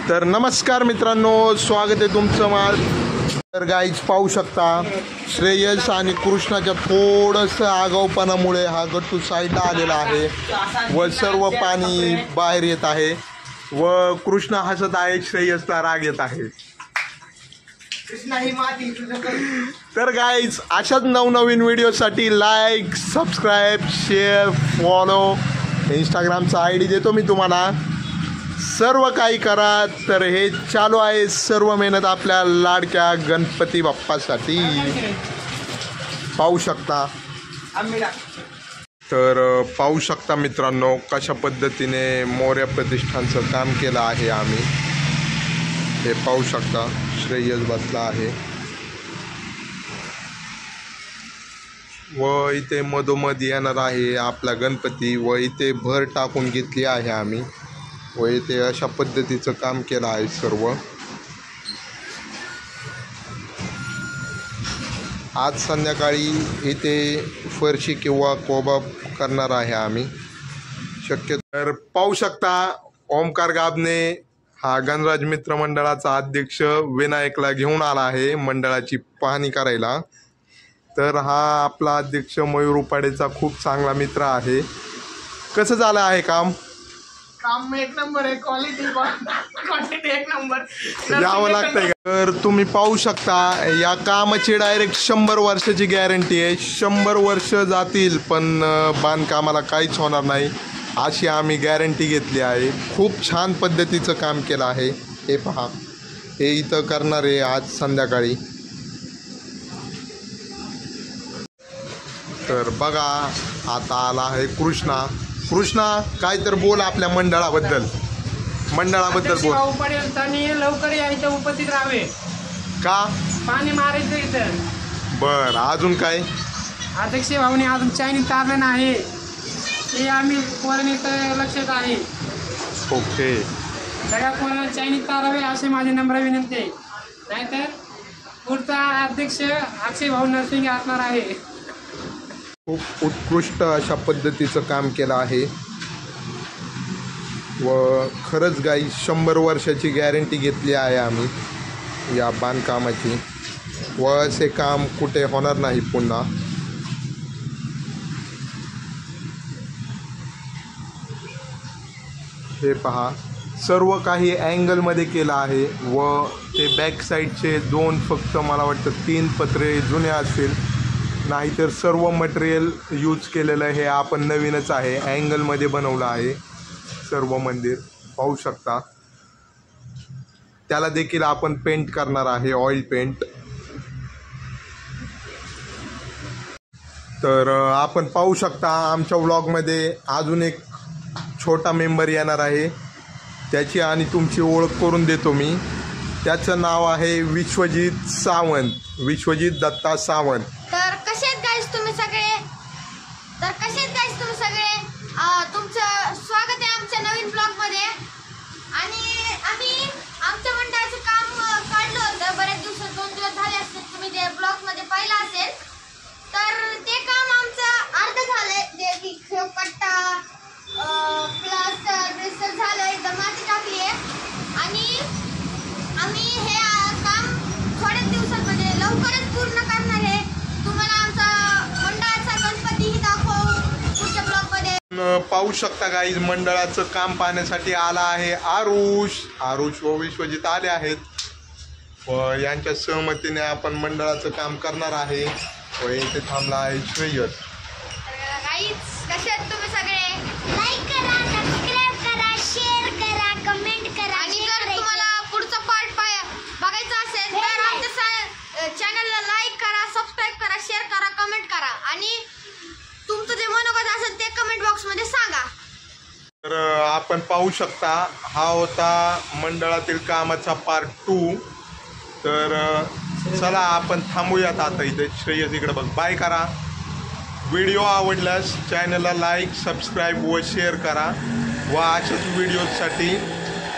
तर नमस्कार मित्रांनो, स्वागत आहे तुमचं तर गाईज पाहू शकता श्रेयस आणि कृष्णाच्या थोडंसं आगाऊपणामुळे हा गट्टू साईडला आलेला आहे व सर्व पाणी बाहेर येत आहे व कृष्ण हसत आहे, श्रेयसला राग येत आहे। तर गाईज अशाच नवनवीन व्हिडिओसाठी लाईक, सबस्क्राईब, शेअर, फॉलो, इंस्टाग्रामचा ID देतो मी तुम्हाला, सर्व काही करा। तर हे चालू आहे सर्व मेहनत आपल्या लाडक्या गणपती बाप्पासाठी, पाहू शकता। तर पाहू शकता मित्रांनो कशा पद्धतीने मोर्या प्रतिष्ठानचं काम केलं आहे आम्ही, हे पाहू शकता। श्रेयस बसला आहे व इथे मधोमध येणार आहे आपला गणपती व इथे भर टाकून घेतली आहे आम्ही व इथे अशा पद्धतीचं काम केलं आहे सर्व। आज संध्याकाळी इथे फरशी किंवा कोबा करणार आहे आम्ही शक्य। तर पाहू शकता ओमकार गाबने हा गणराज मित्र मंडळाचा अध्यक्ष विनायकला घेऊन आला आहे मंडळाची पाहणी करायला। तर हा आपला अध्यक्ष मयूर उपाडेचा खूप चांगला मित्र आहे। कसं झालं आहे काम? काम एक नंबर आहे, क्वालिटी एक नंबर यावं लागतंय का? तर तुम्ही पाहू शकता या कामाची डायरेक्ट 100 वर्षाची गॅरंटी आहे। 100 वर्ष जातील पण बांधकामाला काहीच होणार नाही अशी आम्ही गॅरंटी घेतली आहे। खूप छान पद्धतीचं काम केलं आहे। हे पहा, हे इथं करणार आहे आज संध्याकाळी। तर बघा आता आला आहे कृष्णा। कृष्णा काय तर बोल आपल्या मंडळाबद्दल बोल। लवकर यायचं, उपस्थित राहावे का? पाणी मारायचं इथं। बर, अजून काय? अध्यक्ष भाऊने अजून चायनीज तारलं नाही हे आम्ही पोरांनी लक्षात आहे। ओके, सगळ्या पोरांना चायनीज तारावे असे माझी नम्र विनंती आहे, नाहीतर पुढचा अध्यक्ष अक्षय भाऊ नरसिंगे असणार आहे। खूप उत्कृष्ट अशा पद्धतीचं काम केलं आहे व खरंच गाई 100 वर्षाची गॅरंटी घेतली आहे आम्ही या बांधकामाची व असे काम कुठे होणार नाही पुन्हा। हे पहा सर्व काही अँगलमध्ये केलं आहे व ते बॅक साईडचे 2 फक्त मला वाटतं 3 पत्रे जुने असतील, नाहीतर सर्व मटेरियल यूज केलेलं हे आपण नवीनच आहे। अँगलमध्ये बनवलं आहे सर्व मंदिर, पाहू शकता। त्याला देखील आपण पेंट करणार आहे, ऑइल पेंट। तर आपण पाहू शकता आमच्या व्लॉगमध्ये अजून एक छोटा मेंबर येणार आहे, त्याची आणि तुमची ओळख करून देतो मी। त्याचं नाव आहे विश्वजित सावंत, विश्वजित दत्ता सावंत। तर कसे गाईस तुम्ही सगळे, तुमचं स्वागत आहे आमच्या नवीन ब्लॉगमध्ये। आणि आम्ही आमच्या मंडळाचं काम काढलं होतं बरेच दिवस, 2 दिवस झाले असतील, तुम्ही ते ब्लॉगमध्ये पाहिलं असेल। तर ते काम आमचं अर्ध झालंय, जे की पट्टा प्लास्टर झालं, एकदम माती टाकली आहे आणि आम्ही हे काम थोड्याच दिवसात म्हणजे लवकरच पूर्ण करणार आहे। तुम्हाला आमचा मंडळाचा गणपतीही दाखवू पुढच्या ब्लॉगमध्ये। पाहू शकता गाईज मंडळाचं काम पाहण्यासाठी आला आहे आरुष व विश्वजित आले आहेत व यांच्या सहमतीने आपण मंडळाचं काम करणार आहे व इथे थांबला आहे श्रेयस। कसे आहेत तुम्ही सगळे? लाईक करा, सबस्क्राइब करा, शेअर करा, कमेंट करा आणि जर तुम्हाला पुढचा पार्ट बघायचा असेल तर आमच्या चॅनलला लाईक करा, सबस्क्राइब करा, शेअर करा, कमेंट करा आणि तुमचं जे मनोगत असेल ते कमेंट बॉक्समध्ये सांगा। तर आपण पाहू शकता हा होता मंडळातील कामाचा पार्ट 2। तर चला आपण थांबूयात आता इथे। श्रेयस इकडे बघ, बाय करा। व्हिडिओ आवडल्यास चॅनलला लाईक, सबस्क्राईब व शेअर करा व अशाच व्हिडिओसाठी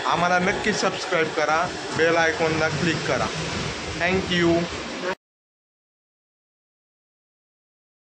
आम्हाला नक्की सबस्क्राईब करा, बेल आयकॉनला क्लिक करा। थँक्यू।